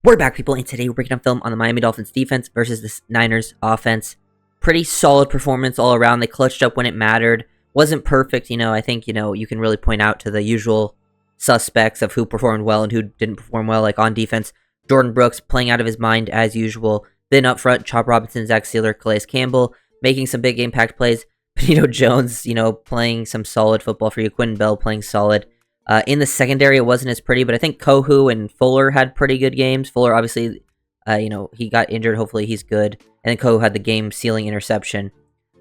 We're back, people, and today we're breaking down film on the Miami Dolphins defense versus the Niners offense. Pretty solid performance all around. They clutched up when it mattered. Wasn't perfect, I think, you can really point out to the usual suspects of who performed well and who didn't perform well. Like on defense, Jordan Brooks playing out of his mind as usual. Then up front, Chop Robinson, Zach Sealer, Calais Campbell making some big impact plays. Benito Jones, playing some solid football for you. Quinn Bell playing solid. In the secondary, it wasn't as pretty, but I think Kohu and Fuller had pretty good games. Fuller, obviously, he got injured. Hopefully, he's good. And then Kohu had the game-sealing interception.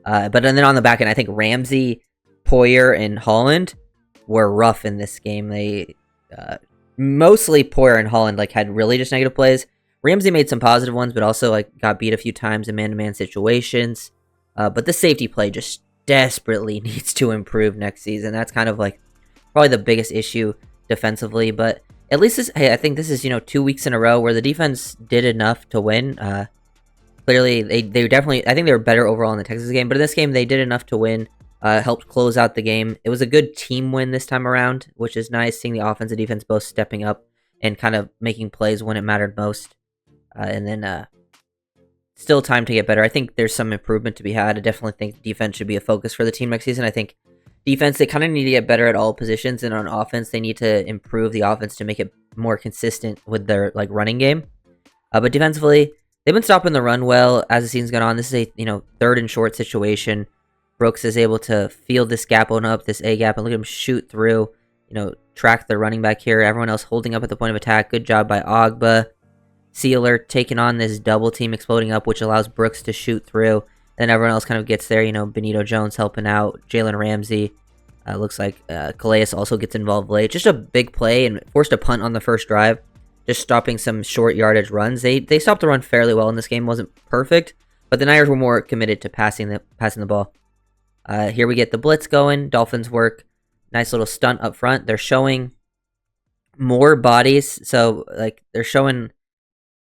But then on the back end, I think Ramsey, Poyer, and Holland were rough in this game. They mostly Poyer and Holland had really just negative plays. Ramsey made some positive ones, but also got beat a few times in man-to-man situations. But the safety play just desperately needs to improve next season. That's kind of probably the biggest issue defensively, but at least I think this is 2 weeks in a row where the defense did enough to win. Clearly they definitely, I think they were better overall in the Texas game, but in this game they did enough to win. Helped close out the game. It was a good team win this time around, which is nice, seeing the offense and defense both stepping up and kind of making plays when it mattered most. And then still time to get better. I think there's some improvement to be had. I definitely think defense should be a focus for the team next season. I think defense, they kind of need to get better at all positions, and on offense, they need to improve the offense to make it more consistent with their running game. But defensively, they've been stopping the run well as the season's gone on. This is a third and short situation. Brooks is able to field this gap on up, this A gap, and look at him shoot through. Track the running back here. Everyone else holding up at the point of attack. Good job by Ogba. Sealer taking on this double team, exploding up, which allows Brooks to shoot through. Then everyone else kind of gets there. Benito Jones helping out. Jalen Ramsey. Looks like Calais also gets involved late. Just a big play and forced a punt on the first drive. Just stopping some short yardage runs. They stopped the run fairly well in this game. Wasn't perfect, but the Niners were more committed to passing the ball. Here we get the blitz going. Dolphins work. Nice little stunt up front. They're showing more bodies. So they're showing.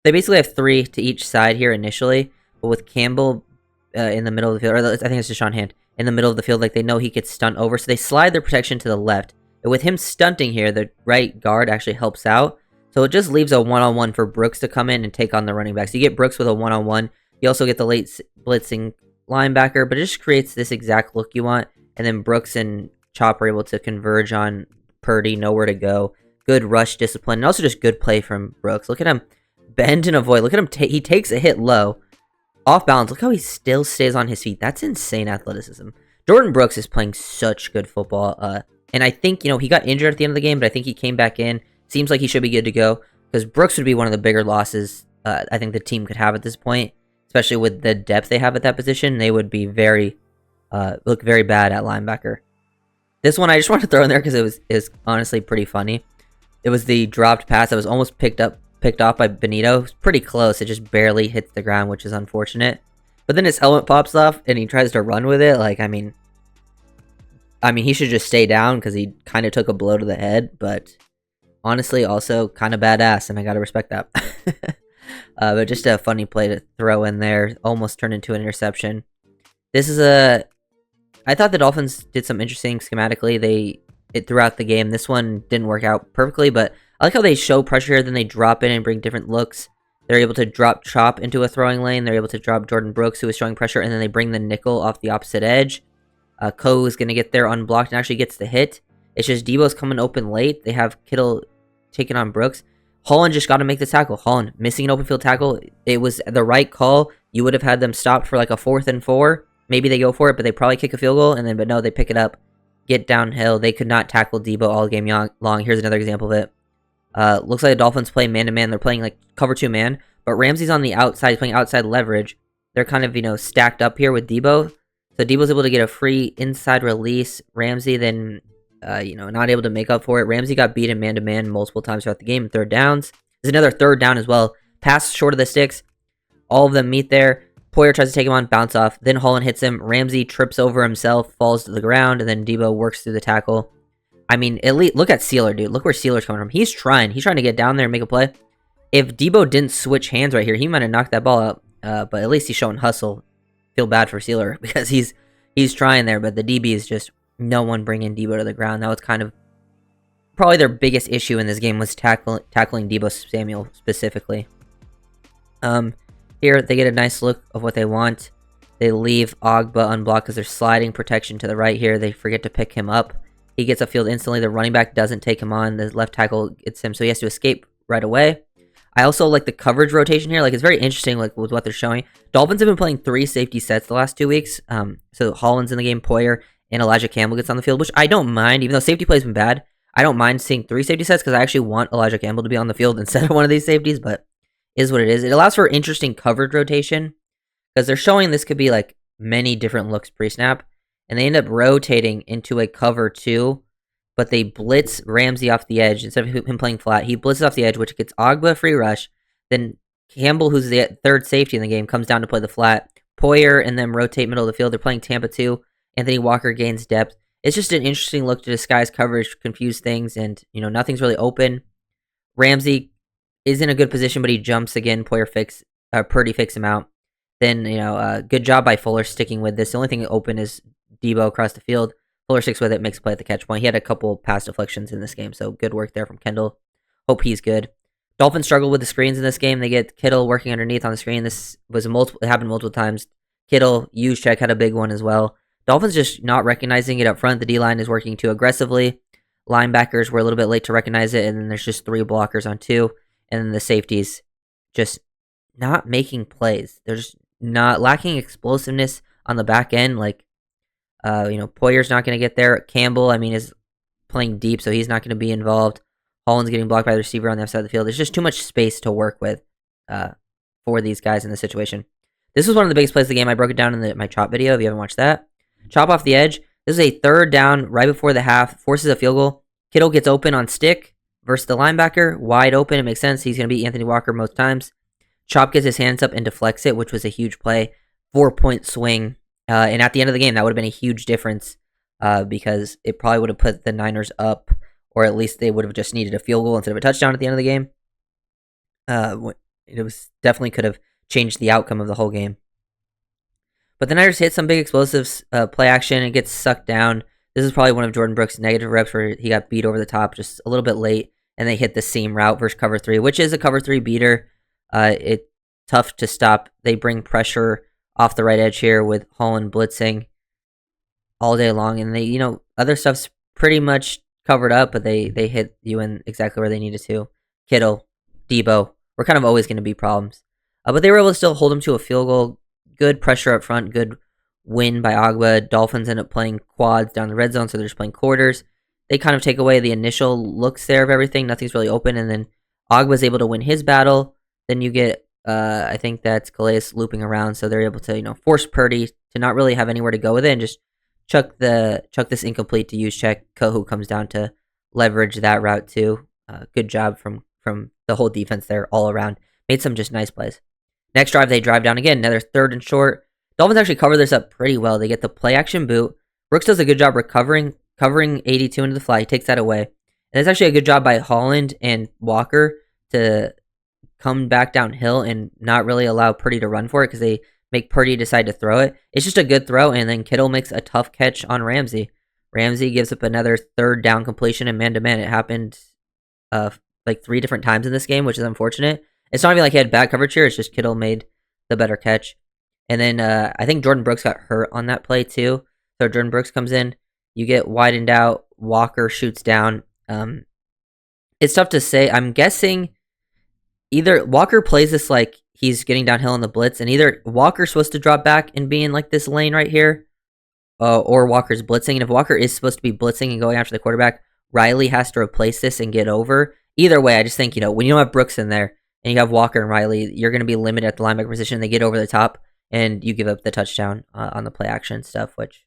They basically have 3 to each side here initially, but with Campbell in the middle of the field, or I think it's Deshaun Hand in the middle of the field, they know he could stunt over, so they slide their protection to the left. And with him stunting here, the right guard actually helps out, so it just leaves a one-on-one for Brooks to come in and take on the running back. So you get Brooks with a one-on-one. You also get the late blitzing linebacker, but it just creates this exact look you want. And then Brooks and Chop are able to converge on Purdy, nowhere to go. Good rush discipline, and also just good play from Brooks. Look at him bend and avoid. Look at him. He takes a hit low. Off balance. Look how he still stays on his feet. That's insane athleticism. Jordan Brooks is playing such good football. And I think, he got injured at the end of the game, but I think he came back in. Seems like he should be good to go, because Brooks would be one of the bigger losses I think the team could have at this point, especially with the depth they have at that position. They would be look very bad at linebacker. This one I just wanted to throw in there because it was honestly pretty funny. It was the dropped pass that was almost picked off by Benito. It's pretty close. It just barely hits the ground, which is unfortunate. But then his helmet pops off and he tries to run with it. I mean, he should just stay down because he kind of took a blow to the head. But honestly, also kind of badass, and I gotta respect that. But just a funny play to throw in there. Almost turned into an interception. I thought the Dolphins did some interesting schematically. Throughout the game. This one didn't work out perfectly, but I like how they show pressure here, then they drop in and bring different looks. They're able to drop Chop into a throwing lane. They're able to drop Jordan Brooks, who is showing pressure, and then they bring the nickel off the opposite edge. Ko is going to get there unblocked and actually gets the hit. It's just Deebo's coming open late. They have Kittle taking on Brooks. Holland just got to make the tackle. Holland missing an open field tackle. It was the right call. You would have had them stopped for a 4th and 4. Maybe they go for it, but they probably kick a field goal, but no, they pick it up. Get downhill. They could not tackle Deebo all game long. Here's another example of it. Looks like the Dolphins play man-to-man. They're playing cover 2 man, but Ramsey's on the outside. He's playing outside leverage. They're kind of, stacked up here with Deebo. So Deebo's able to get a free inside release. Ramsey then, not able to make up for it. Ramsey got beat in man-to-man multiple times throughout the game. 3rd downs. There's another 3rd down as well. Pass short of the sticks. All of them meet there. Poyer tries to take him on, bounce off. Then Holland hits him. Ramsey trips over himself, falls to the ground, and then Deebo works through the tackle. I mean, at least look at Sealer, dude. Look where Sealer's coming from. He's trying to get down there and make a play. If Deebo didn't switch hands right here, he might have knocked that ball out. But at least he's showing hustle. Feel bad for Sealer because he's trying there, but the DB is just no one bringing Deebo to the ground. That was kind of probably their biggest issue in this game was tackling Deebo Samuel specifically. Here they get a nice look of what they want. They leave Ogba unblocked because they're sliding protection to the right here. They forget to pick him up. He gets upfield instantly. The running back doesn't take him on. The left tackle gets him, so he has to escape right away. I also like the coverage rotation here. Like, it's very interesting, like, with what they're showing. Dolphins have been playing 3 safety sets the last 2 weeks. So Holland's in the game, Poyer, and Elijah Campbell gets on the field, which I don't mind. Even though safety play has been bad, I don't mind seeing 3 safety sets because I actually want Elijah Campbell to be on the field instead of one of these safeties, but is what it is. It allows for interesting coverage rotation because they're showing this could be, like, many different looks pre-snap, and they end up rotating into a cover 2, but they blitz Ramsey off the edge instead of him playing flat. He blitzes off the edge, which gets Ogba a free rush. Then Campbell, who's the third safety in the game, comes down to play the flat. Poyer and them rotate middle of the field. They're playing Tampa 2. Anthony Walker gains depth. It's just an interesting look to disguise coverage, confuse things, and, nothing's really open. Ramsey is in a good position, but he jumps again. Purdy fakes him out. Then, good job by Fuller sticking with this. The only thing open is Deebo across the field. Fuller sticks with it, makes a play at the catch point. He had a couple pass deflections in this game, so good work there from Kendall. Hope he's good. Dolphins struggle with the screens in this game. They get Kittle working underneath on the screen. This was it happened multiple times. Kittle, Juszczyk had a big one as well. Dolphins just not recognizing it up front. The D-line is working too aggressively. Linebackers were a little bit late to recognize it, and then there's just 3 blockers on 2. And then the safeties just not making plays. They're just not lacking explosiveness on the back end. Like, Poyer's not going to get there. Campbell, is playing deep, so he's not going to be involved. Holland's getting blocked by the receiver on the other side of the field. There's just too much space to work with for these guys in this situation. This was one of the biggest plays of the game. I broke it down in my chop video if you haven't watched that. Chop off the edge. This is a 3rd down right before the half. Forces a field goal. Kittle gets open on stick versus the linebacker. Wide open. It makes sense. He's going to beat Anthony Walker most times. Chop gets his hands up and deflects it, which was a huge play. 4-point swing. And at the end of the game, that would have been a huge difference because it probably would have put the Niners up, or at least they would have just needed a field goal instead of a touchdown at the end of the game. It was definitely could have changed the outcome of the whole game. But the Niners hit some big explosives, play action, and gets sucked down. This is probably one of Jordan Brooks' negative reps where he got beat over the top just a little bit late, and they hit the seam route versus cover 3, which is a cover 3 beater. It's tough to stop. They bring pressure off the right edge here with Holland blitzing all day long, and they, other stuff's pretty much covered up, but they hit you in exactly where they needed to. Kittle, Deebo, were kind of always going to be problems. But they were able to still hold them to a field goal. Good pressure up front, good win by Ogba. Dolphins end up playing quads down the red zone, so they're just playing quarters. They kind of take away the initial looks there of everything. Nothing's really open, and then Ogba's able to win his battle. Then you get I think that's Calais looping around, so they're able to, force Purdy to not really have anywhere to go with it and just chuck this incomplete to Juszczyk. Kohu comes down to leverage that route too. Good job from the whole defense there all around. Made some just nice plays. Next drive, they drive down again, another 3rd and short. Dolphins actually cover this up pretty well. They get the play action boot. Brooks does a good job covering 82 into the fly. He takes that away. And it's actually a good job by Holland and Walker to come back downhill and not really allow Purdy to run for it because they make Purdy decide to throw it. It's just a good throw, and then Kittle makes a tough catch on Ramsey. Ramsey gives up another 3rd down completion and man-to-man. It happened like 3 different times in this game, which is unfortunate. It's not even like he had bad coverage here. It's just Kittle made the better catch. And then I think Jordan Brooks got hurt on that play too. So Jordan Brooks comes in. You get widened out. Walker shoots down. It's tough to say. I'm guessing either Walker plays this like he's getting downhill on the blitz, and either Walker's supposed to drop back and be in like this lane right here, or Walker's blitzing. And if Walker is supposed to be blitzing and going after the quarterback, Riley has to replace this and get over. Either way, I just think, when you don't have Brooks in there and you have Walker and Riley, you're going to be limited at the linebacker position. They get over the top, and you give up the touchdown on the play action stuff, which,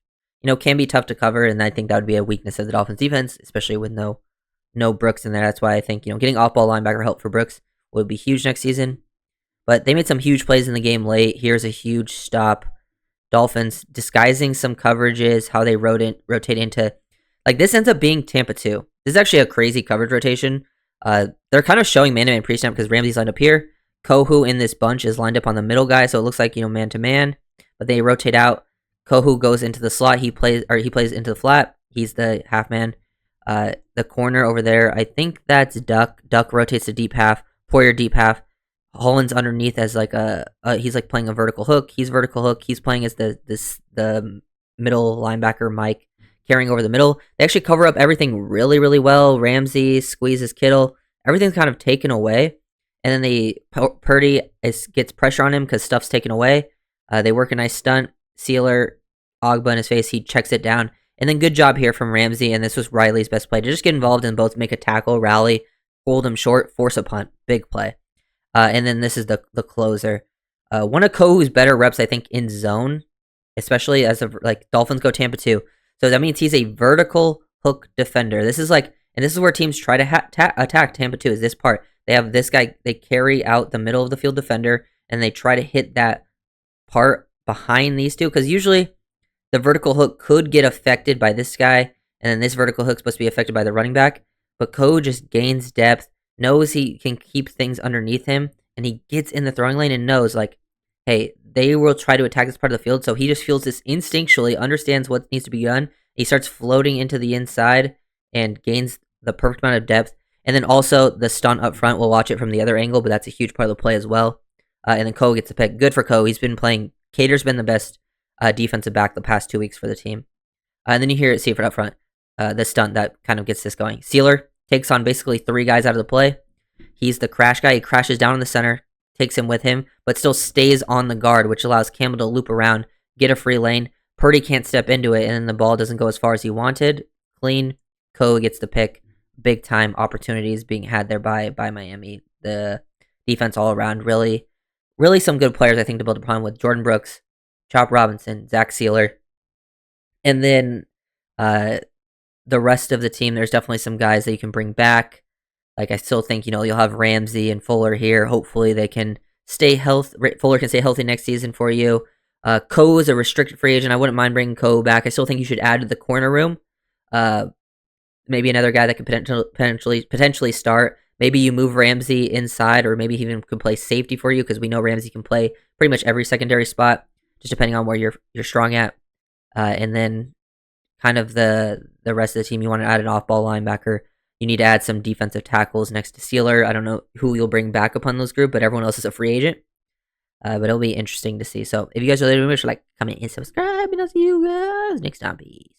can be tough to cover, and I think that would be a weakness of the Dolphins defense, especially with no Brooks in there. That's why I think, getting off-ball linebacker help for Brooks would be huge next season. But they made some huge plays in the game late. Here's a huge stop. Dolphins disguising some coverages, how they rotate into... Like, this ends up being Tampa 2. This is actually a crazy coverage rotation. They're kind of showing man-to-man pre-snap because Ramsey's lined up here. Kohu in this bunch is lined up on the middle guy, so it looks like, man-to-man. But they rotate out. Kohu goes into the slot. He plays into the flat. He's the half man. The corner over there, I think that's Duck. Duck rotates to deep half. Poyer deep half. Holland's underneath as like he's like playing a vertical hook. He's vertical hook. He's playing as the middle linebacker Mike, carrying over the middle. They actually cover up everything really really well. Ramsey squeezes Kittle. Everything's kind of taken away, and then Purdy gets pressure on him because stuff's taken away. They work a nice stunt. Sealer, Ogba in his face. He checks it down, and then good job here from Ramsey. And this was Riley's best play to just get involved in both, make a tackle, rally, hold him short, force a punt. Big play. And then this is the closer. One of Kohu's better reps, I think, in zone, especially as of like Dolphins go Tampa 2. So that means he's a vertical hook defender. This is like, and this is where teams try to attack Tampa 2 is this part. They have this guy, they carry out the middle of the field defender, and they try to hit that part behind these two, because usually the vertical hook could get affected by this guy, and then this vertical hook's supposed to be affected by the running back. But Kohu just gains depth, knows he can keep things underneath him, and he gets in the throwing lane and knows, like, hey, they will try to attack this part of the field, so he just feels this instinctually, understands what needs to be done. He starts floating into the inside and gains the perfect amount of depth. And then also the stunt up front, we'll watch it from the other angle, but that's a huge part of the play as well. And then Kohu gets the pick. Good for Kohu. He's been playing, Cater's been the best defensive back the past 2 weeks for the team. And then you hear it, see it up front. The stunt that kind of gets this going. Sealer takes on basically 3 guys out of the play. He's the crash guy. He crashes down in the center, takes him with him, but still stays on the guard, which allows Campbell to loop around, get a free lane. Purdy can't step into it, and then the ball doesn't go as far as he wanted. Clean. Kohu gets the pick. Big time opportunities being had there by Miami. The defense all around, really some good players, I think, to build upon with Jordan Brooks, Chop Robinson, Zach Sealer. And then the rest of the team, there's definitely some guys that you can bring back. Like, I still think, you'll have Ramsey and Fuller here. Hopefully they can stay healthy. Fuller can stay healthy next season for you. Kohu is a restricted free agent. I wouldn't mind bringing Kohu back. I still think you should add to the corner room. Maybe another guy that could potentially start. Maybe you move Ramsey inside, or maybe he even could play safety for you, because we know Ramsey can play pretty much every secondary spot, just depending on where you're strong at. And then kind of the rest of the team, you want to add an off-ball linebacker. You need to add some defensive tackles next to Sealer. I don't know who you'll bring back upon those group, but everyone else is a free agent. But it'll be interesting to see. So if you guys are really, make sure to like, comment, and subscribe, and I'll see you guys next time. Peace.